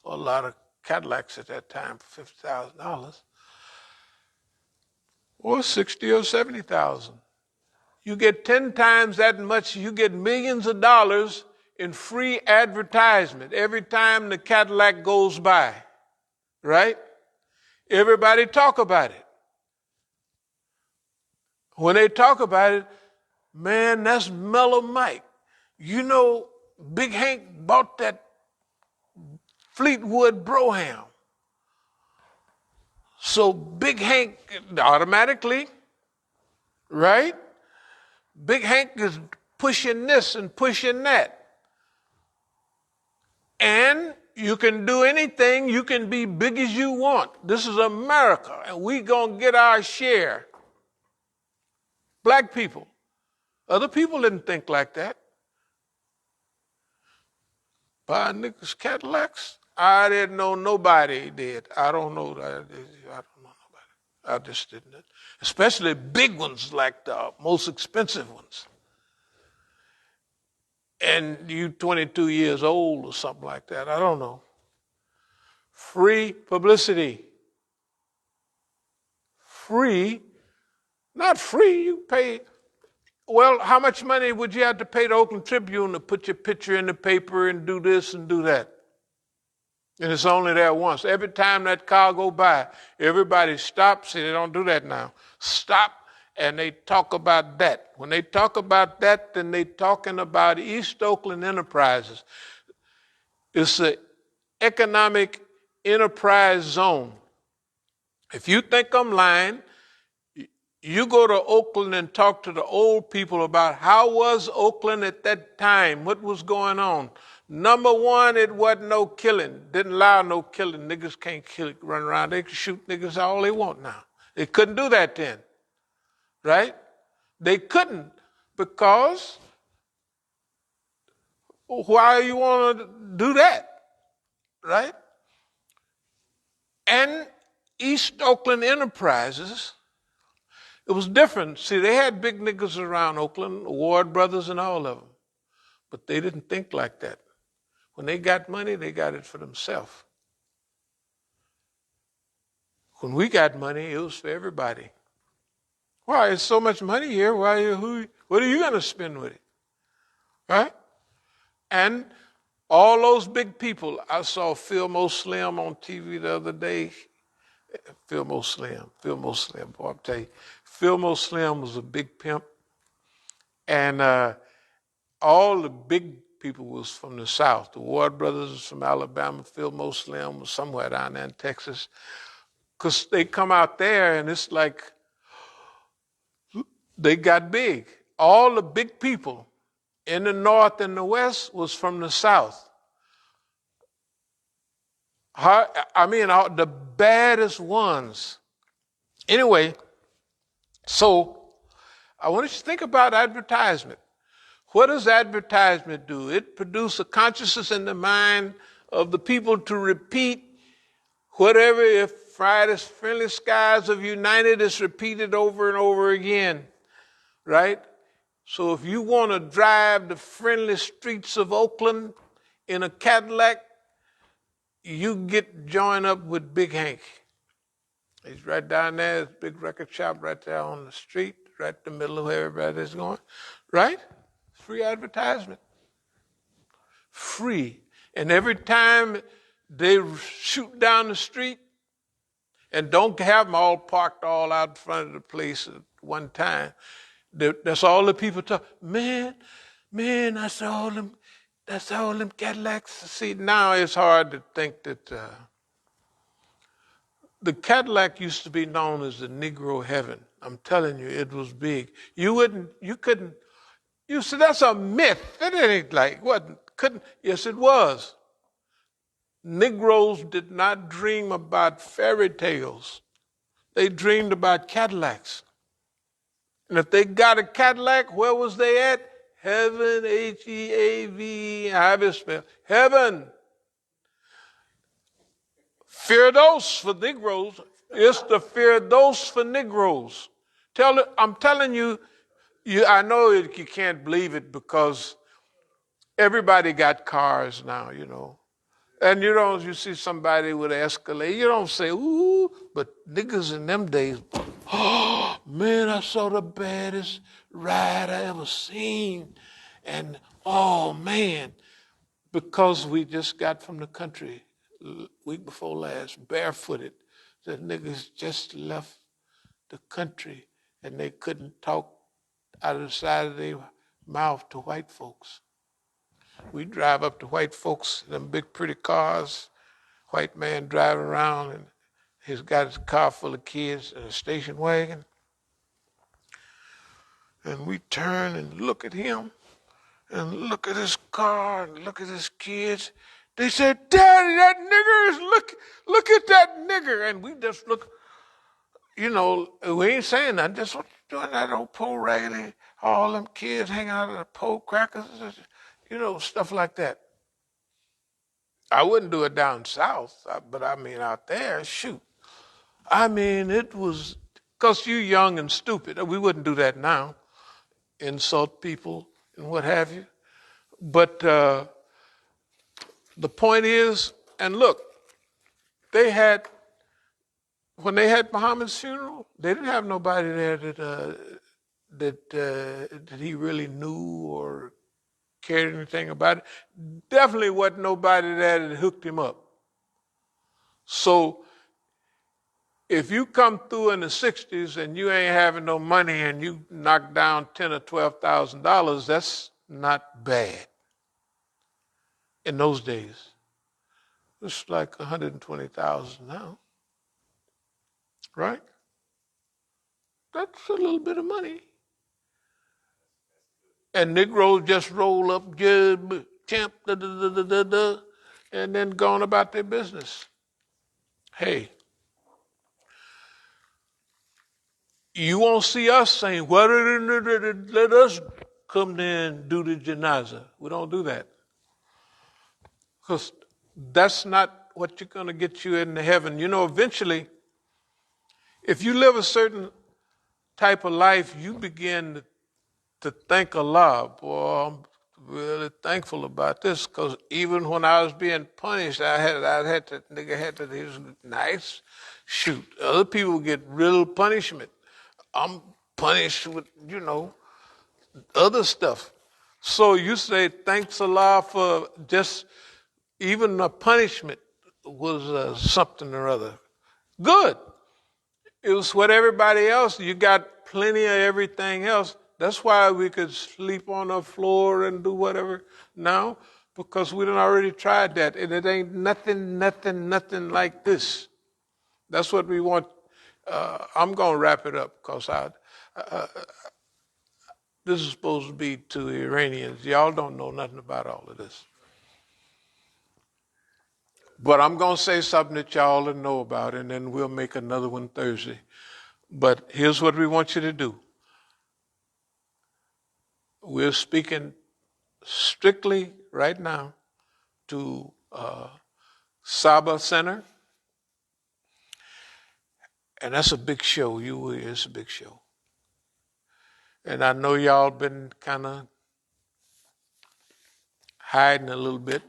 a lot of Cadillacs at that time for $50,000, or 60 or 70,000. You get 10 times that much. You get millions of dollars in free advertisement every time the Cadillac goes by, right? Everybody talk about it. When they talk about it, man, that's Mellow Mike. You know, Big Hank bought that Fleetwood Brougham. So Big Hank automatically, right? Big Hank is pushing this and pushing that. And you can do anything. You can be big as you want. This is America, and we gonna get our share. Black people. Other people didn't think like that. Buy niggas Cadillacs? I didn't know nobody did. I don't know that. I don't know nobody. I just didn't. Especially big ones like the most expensive ones. And you 22 years old or something like that. I don't know. Free publicity. Free. Not free. You pay. Well, how much money would you have to pay the Oakland Tribune to put your picture in the paper and do this and do that? And it's only there once. Every time that car go by, everybody stops. See, they don't do that now. Stop, and they talk about that. When they talk about that, then they talking about East Oakland Enterprises. It's an economic enterprise zone. If you think I'm lying, you go to Oakland and talk to the old people about how was Oakland at that time, what was going on. Number one, it wasn't no killing. Didn't allow no killing. Niggas can't kill, run around. They can shoot niggas all they want now. They couldn't do that then, right? They couldn't because why you want to do that, right? And East Oakland Enterprises, it was different. See, they had big niggas around Oakland, Ward brothers and all of them, but they didn't think like that. When they got money, they got it for themselves. When we got money, it was for everybody. Why? There's so much money here. What are you going to spend with it? Right? And all those big people, I saw Philmo Slim on TV the other day. Philmo Slim, boy, I'll tell you. Philmo Slim was a big pimp. And all the big people was from the South. The Ward brothers was from Alabama. Philmo Slim was somewhere down there in Texas. Because they come out there and it's like they got big. All the big people in the North and the West was from the South. The baddest ones. Anyway, so I want you to think about advertisement. What does advertisement do? It produces a consciousness in the mind of the people to repeat whatever. If Friday's friendly skies of United is repeated over and over again, right? So if you want to drive the friendly streets of Oakland in a Cadillac, you get joined up with Big Hank. He's right down there, his big record shop right there on the street, right in the middle of where everybody's going, right? Free advertisement. Free. And every time they shoot down the street, and don't have them all parked all out in front of the place at one time, that's all the people talk. Man, that's all them Cadillacs. See, now it's hard to think that the Cadillac used to be known as the Negro heaven. I'm telling you, it was big. You said that's a myth. That ain't yes, it was. Negroes did not dream about fairy tales. They dreamed about Cadillacs. And if they got a Cadillac, where was they at? Heaven, H-E-A-V, however it's spelled. Heaven. Firdaus for Negroes. It's the Firdaus for Negroes. I'm telling you, I know you can't believe it because everybody got cars now, you know. And you see somebody with an Escalade, you don't say, ooh, but niggas in them days, oh, man, I saw the baddest ride I ever seen. And, oh, man, because we just got from the country week before last, barefooted, the niggas just left the country and they couldn't talk out of the side of their mouth to white folks. We drive up to white folks, them big pretty cars, white man driving around and he's got his car full of kids and a station wagon. And we turn and look at him and look at his car and look at his kids. They said, Daddy, that nigger is, look at that nigger. And we just look, we ain't saying nothing, just what you doing, that old poor raggedy, all them kids hanging out of the pole crackers, stuff like that. I wouldn't do it down south, but I mean out there, shoot. I mean, it was, because you're young and stupid. We wouldn't do that now, insult people and what have you. But the point is, and look, when they had Muhammad's funeral, they didn't have nobody there that he really knew or cared anything about it. Definitely wasn't nobody there that hooked him up. So if you come through in the 60s and you ain't having no money and you knock down $10,000 or $12,000, that's not bad. In those days, it's like 120,000 now, right? That's a little bit of money. And Negroes just roll up, champ, and then go on about their business. Hey, you won't see us saying, well, let us come there and do the janaza. We don't do that. Because that's not what you're going to get you into heaven. Eventually, if you live a certain type of life, you begin to thank Allah. Boy, I'm really thankful about this, because even when I was being punished, nigga had to, he was nice. Shoot, other people get real punishment. I'm punished with, other stuff. So you say, thanks Allah for just, even the punishment was something or other. Good. It was what everybody else, you got plenty of everything else. That's why we could sleep on the floor and do whatever now, because we done already tried that. And it ain't nothing like this. That's what we want. I'm going to wrap it up, because this is supposed to be to the Iranians. Y'all don't know nothing about all of this. But I'm going to say something that y'all will know about, and then we'll make another one Thursday. But here's what we want you to do. We're speaking strictly right now to Saba Center. And that's a big show. It's a big show. And I know y'all been kind of hiding a little bit.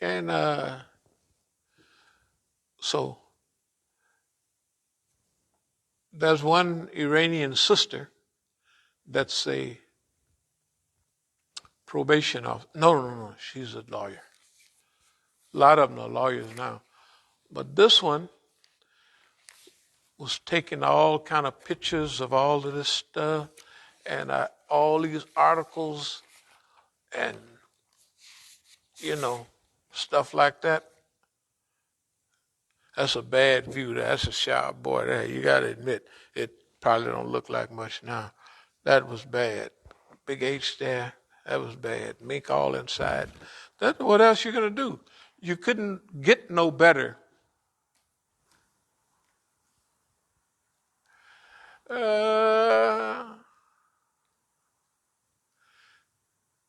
And so there's one Iranian sister that's a probation officer. No. She's a lawyer. A lot of them are lawyers now. But this one was taking all kind of pictures of all of this stuff and all these articles and, stuff like that. That's a bad view. That's a sharp boy there. You got to admit, it probably don't look like much now. That was bad. Big H there, that was bad. Mink all inside. What else you going to do? You couldn't get no better.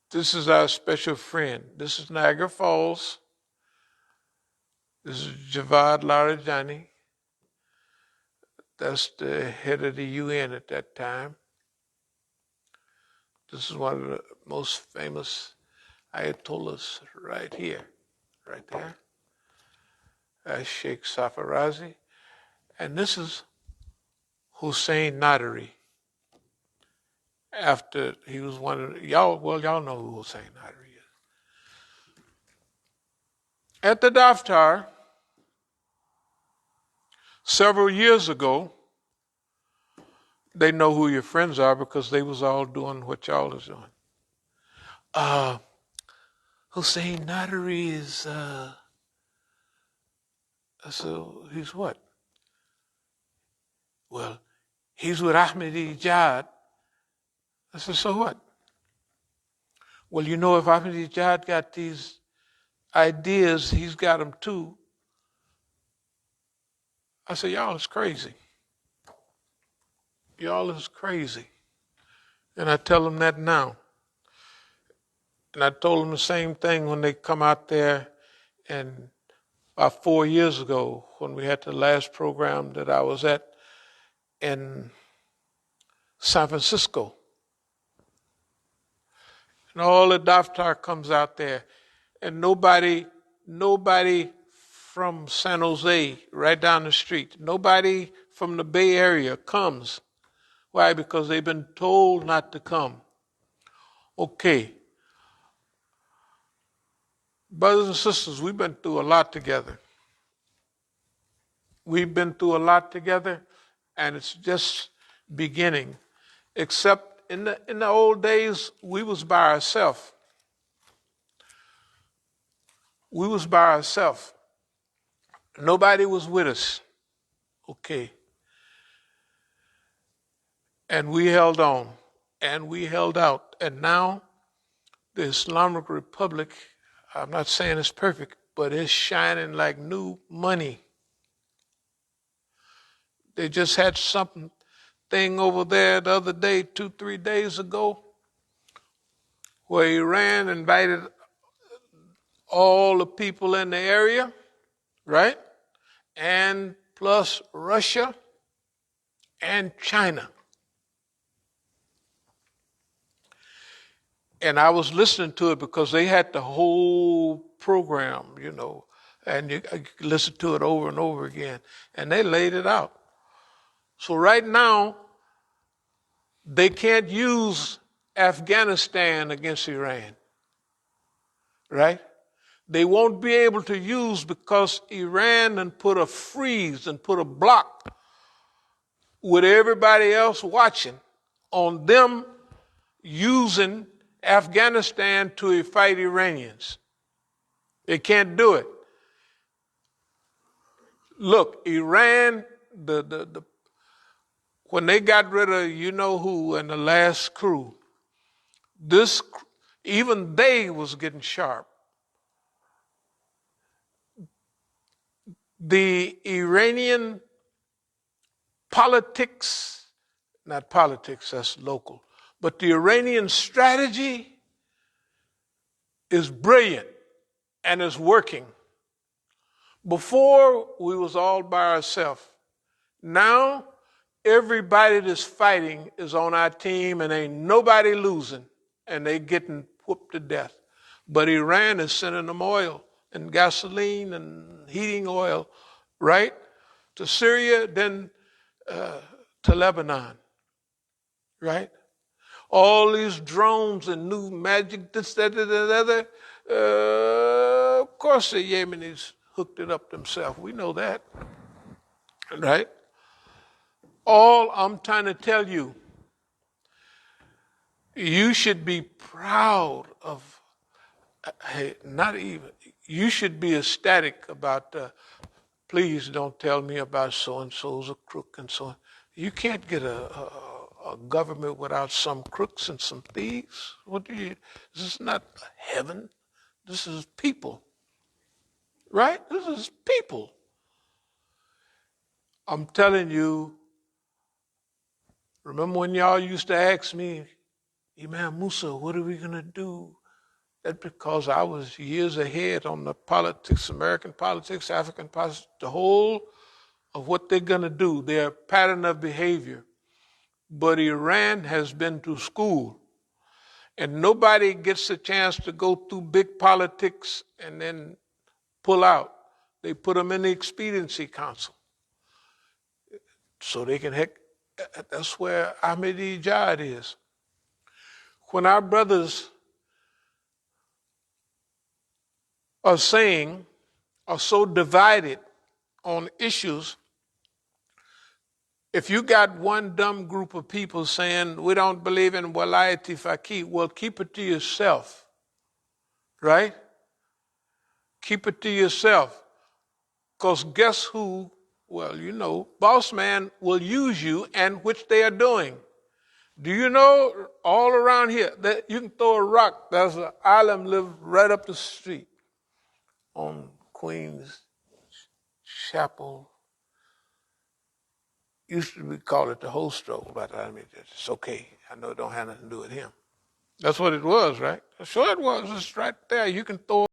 This is our special friend. This is Niagara Falls. This is Javad Larijani. That's the head of the UN at that time. This is one of the most famous Ayatollahs right here, right there. That's Sheikh Safarazi. And this is Hussein Nadiri. After he was one of y'all know who Hussein Nadiri is. At the Daftar, several years ago, they know who your friends are because they was all doing what y'all is doing. Hussein Nadiri is, so he's what? Well, he's with Ahmadinejad. I said, so what? Well, you know, if Ahmadinejad got these ideas, he's got them too. I said, y'all is crazy. Y'all is crazy. And I tell them that now. And I told them the same thing when they come out there, and about 4 years ago when we had the last program that I was at in San Francisco. And all the Daftar comes out there, and nobody from San Jose, right down the street, nobody from the Bay Area comes. Why? Because they've been told not to come. Okay. Brothers and sisters, we've been through a lot together. We've been through a lot together, and it's just beginning. Except in the old days, we was by ourselves. We was by ourselves. Nobody was with us. Okay. And we held on, and we held out. And now, the Islamic Republic, I'm not saying it's perfect, but it's shining like new money. They just had something over there the other day, 2-3 days ago, where Iran invited all the people in the area, right? And plus Russia and China. And I was listening to it because they had the whole program, you know, and you listen to it over and over again. And they laid it out. So right now, they can't use Afghanistan against Iran, right? They won't be able to use because Iran and put a freeze and put a block with everybody else watching on them using Afghanistan to fight Iranians. They can't do it. Look, Iran, when they got rid of you know who and the last crew, even they was getting sharp. The Iranian politics, not politics, that's local, but the Iranian strategy is brilliant and is working. Before, we was all by ourselves. Now, everybody that's fighting is on our team and ain't nobody losing, and they getting whooped to death. But Iran is sending them oil and gasoline and heating oil, right, to Syria, then to Lebanon, right? All these drones and new magic, this, that, that, that, of course the Yemenis hooked it up themselves. We know that, right? All I'm trying to tell you, you should be proud of, you should be ecstatic about, please don't tell me about so-and-so's a crook and so on. You can't get a government without some crooks and some thieves. This is not heaven. This is people, right? This is people. I'm telling you, remember when y'all used to ask me, Imam Musa, what are we going to do? That's because I was years ahead on the politics, American politics, African politics, the whole of what they're going to do, their pattern of behavior. But Iran has been to school. And nobody gets a chance to go through big politics and then pull out. They put them in the expediency council. So they can that's where Ahmadiyya is. When our brothers are so divided on issues, if you got one dumb group of people saying, we don't believe in walayati faqih, well, keep it to yourself, right? Keep it to yourself. Because guess who? Well, you know, boss man will use you, and which they are doing. Do you know all around here that you can throw a rock? There's an island live right up the street on Queen's Chapel. Used to be called it the Hostel, but I mean, it's okay. I know it don't have nothing to do with him. That's what it was, right? Sure it was. It's right there. You can throw